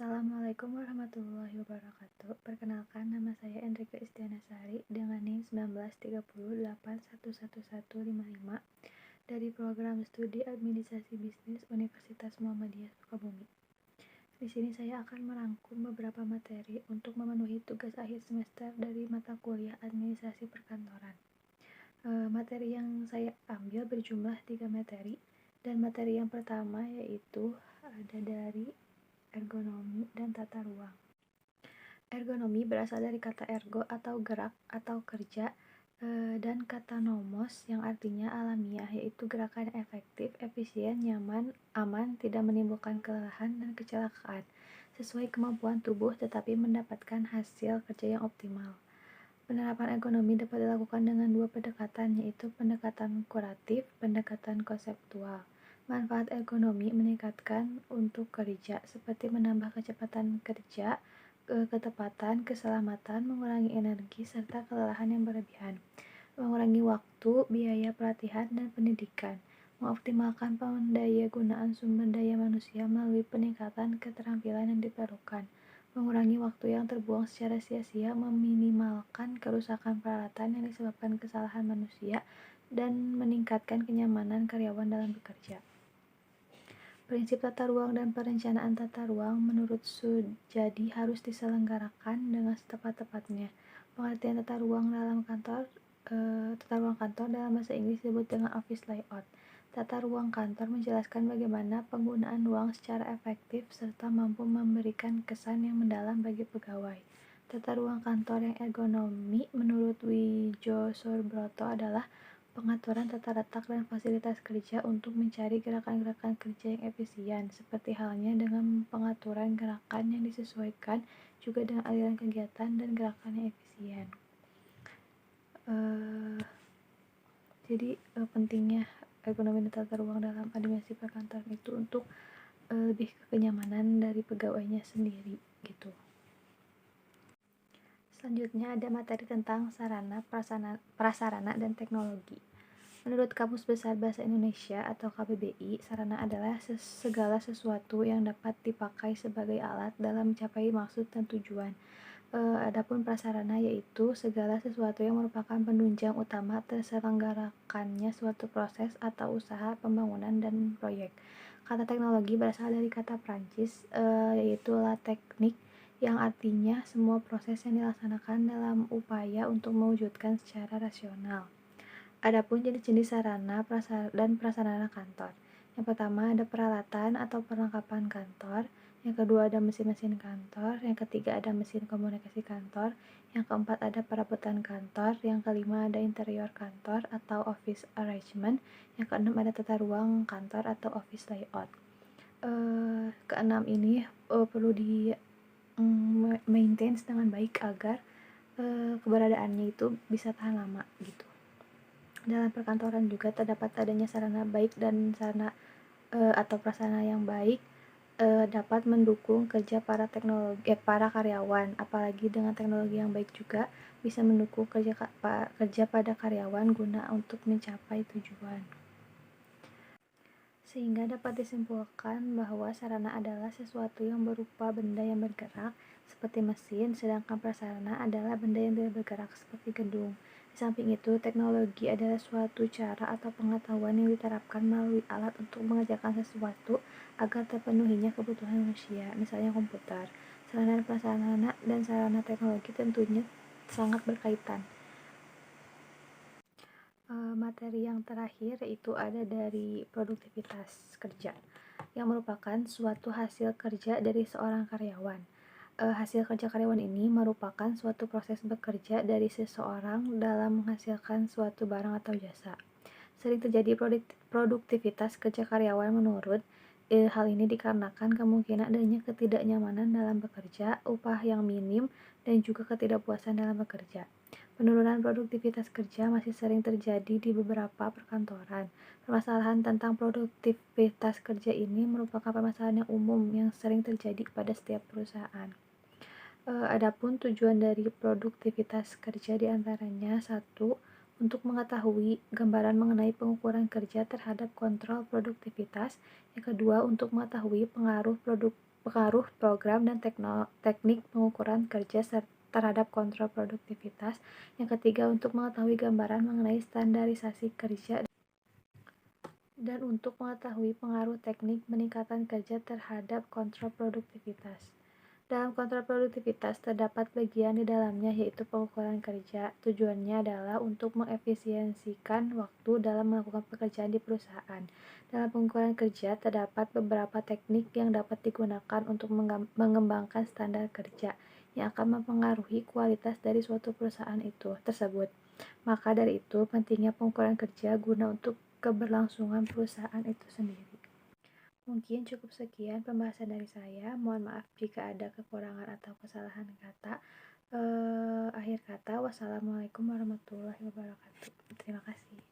Assalamualaikum warahmatullahi wabarakatuh. Perkenalkan, nama saya Enrique Istianasari dengan NIM 1930811155 dari program studi Administrasi Bisnis Universitas Muhammadiyah Sukabumi. Di sini saya akan merangkum beberapa materi untuk memenuhi tugas akhir semester dari mata kuliah Administrasi Perkantoran. Materi yang saya ambil berjumlah 3 materi, dan materi yang pertama yaitu ada dari ergonomi dan tata ruang. Ergonomi berasal dari kata ergo atau gerak atau kerja, dan kata nomos yang artinya alamiah, yaitu gerakan yang efektif, efisien, nyaman, aman, tidak menimbulkan kelelahan dan kecelakaan, sesuai kemampuan tubuh tetapi mendapatkan hasil kerja yang optimal. Penerapan ergonomi dapat dilakukan dengan dua pendekatan, yaitu pendekatan kuratif, pendekatan konseptual. Manfaat ergonomi meningkatkan untuk kerja, seperti menambah kecepatan kerja, ketepatan, keselamatan, mengurangi energi, serta kelelahan yang berlebihan, mengurangi waktu, biaya pelatihan, dan pendidikan, mengoptimalkan pendayagunaan sumber daya manusia melalui peningkatan keterampilan yang diperlukan, mengurangi waktu yang terbuang secara sia-sia, meminimalkan kerusakan peralatan yang disebabkan kesalahan manusia, dan meningkatkan kenyamanan karyawan dalam bekerja. Prinsip tata ruang dan perencanaan tata ruang menurut Sujadi harus diselenggarakan dengan setepat-tepatnya. Pengertian tata ruang kantor dalam bahasa Inggris disebut dengan office layout. Tata ruang kantor menjelaskan bagaimana penggunaan ruang secara efektif serta mampu memberikan kesan yang mendalam bagi pegawai. Tata ruang kantor yang ergonomi menurut Wijo Surbroto adalah pengaturan tata letak dan fasilitas kerja untuk mencari gerakan-gerakan kerja yang efisien, seperti halnya dengan pengaturan gerakan yang disesuaikan juga dengan aliran kegiatan dan gerakan yang efisien. Jadi pentingnya ergonomi dan tata ruang dalam administrasi perkantoran itu untuk lebih ke kenyamanan dari pegawainya sendiri gitu. Selanjutnya ada materi tentang sarana, prasarana, dan teknologi. Menurut Kamus Besar Bahasa Indonesia atau KBBI, sarana adalah segala sesuatu yang dapat dipakai sebagai alat dalam mencapai maksud dan tujuan. Adapun prasarana yaitu segala sesuatu yang merupakan penunjang utama terselenggarakannya suatu proses atau usaha pembangunan dan proyek. Kata teknologi berasal dari kata Prancis, yaitu la technique, yang artinya semua proses yang dilaksanakan dalam upaya untuk mewujudkan secara rasional. Adapun jenis-jenis sarana dan prasarana kantor. Yang pertama ada peralatan atau perlengkapan kantor, yang kedua ada mesin-mesin kantor, yang ketiga ada mesin komunikasi kantor, yang keempat ada perabotan kantor, yang kelima ada interior kantor atau office arrangement, yang keenam ada tata ruang kantor atau office layout. Keenam ini perlu di maintain dengan baik agar keberadaannya itu bisa tahan lama gitu. Dalam perkantoran juga terdapat adanya sarana baik dan sarana atau prasarana yang baik dapat mendukung kerja para karyawan, apalagi dengan teknologi yang baik juga bisa mendukung kerja pada karyawan guna untuk mencapai tujuan. Sehingga dapat disimpulkan bahwa sarana adalah sesuatu yang berupa benda yang bergerak seperti mesin, sedangkan prasarana adalah benda yang tidak bergerak seperti gedung. Di samping itu, teknologi adalah suatu cara atau pengetahuan yang diterapkan melalui alat untuk mengerjakan sesuatu agar terpenuhinya kebutuhan manusia, misalnya komputer. Sarana prasarana dan sarana teknologi tentunya sangat berkaitan. Materi yang terakhir itu ada dari produktivitas kerja, yang merupakan suatu hasil kerja dari seorang karyawan. Hasil kerja karyawan ini merupakan suatu proses bekerja dari seseorang dalam menghasilkan suatu barang atau jasa. Sering terjadi produktivitas kerja karyawan menurut hal ini dikarenakan kemungkinan adanya ketidaknyamanan dalam bekerja, upah yang minim, dan juga ketidakpuasan dalam bekerja. Penurunan produktivitas kerja masih sering terjadi di beberapa perkantoran. Permasalahan tentang produktivitas kerja ini merupakan permasalahan yang umum yang sering terjadi pada setiap perusahaan. Adapun tujuan dari produktivitas kerja diantaranya: 1. Untuk mengetahui gambaran mengenai pengukuran kerja terhadap kontrol produktivitas. Yang kedua, untuk mengetahui pengaruh pengaruh program dan teknik pengukuran kerja terhadap kontrol produktivitas. Yang ketiga, untuk mengetahui gambaran mengenai standarisasi kerja dan untuk mengetahui pengaruh teknik peningkatan kerja terhadap kontrol produktivitas. Dalam kontrol produktivitas terdapat bagian di dalamnya, yaitu pengukuran kerja. Tujuannya adalah untuk mengefisiensikan waktu dalam melakukan pekerjaan di perusahaan. Dalam pengukuran kerja terdapat beberapa teknik yang dapat digunakan untuk mengembangkan standar kerja yang akan mempengaruhi kualitas dari suatu perusahaan tersebut. Maka dari itu, pentingnya pengukuran kerja guna untuk keberlangsungan perusahaan itu sendiri. Mungkin cukup sekian pembahasan dari saya. Mohon maaf jika ada kekurangan atau kesalahan kata. Akhir kata, wassalamualaikum warahmatullahi wabarakatuh. Terima kasih.